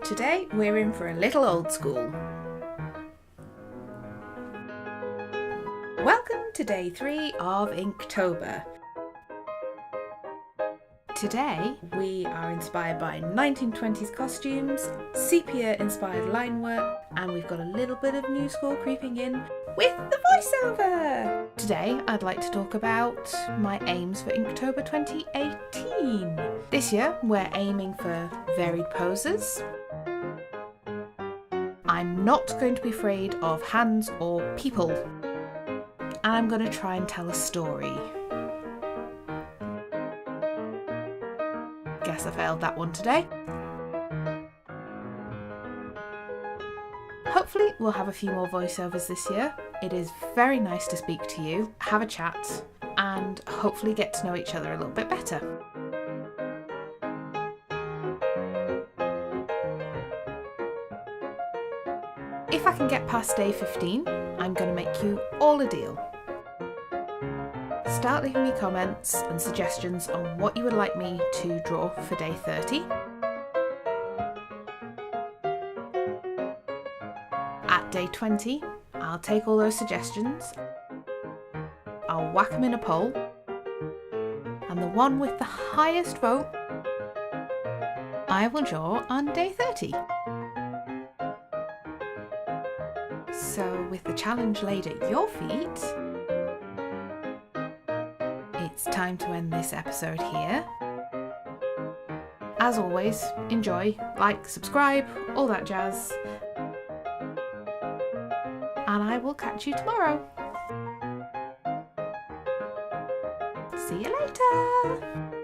Today we're in for a little old school. Welcome to day 3 of Inktober. Today we are inspired by 1920s costumes, sepia inspired linework, and we've got a little bit of new school creeping in with the voiceover! Today I'd like to talk about my aims for Inktober 2018. This year we're aiming for varied poses. I'm not going to be afraid of hands or people. And I'm going to try and tell a story. Guess I failed that one today. Hopefully we'll have a few more voiceovers this year. It is very nice to speak to you, have a chat, and hopefully get to know each other a little bit better. If I can get past day 15, I'm going to make you all a deal. Start leaving me comments and suggestions on what you would like me to draw for day 30. At day 20, I'll take all those suggestions, I'll whack them in a poll, and the one with the highest vote, I will draw on day 30. So with the challenge laid at your feet, it's time to end this episode here. As always, enjoy, like, subscribe, all that jazz. And I will catch you tomorrow. See you later!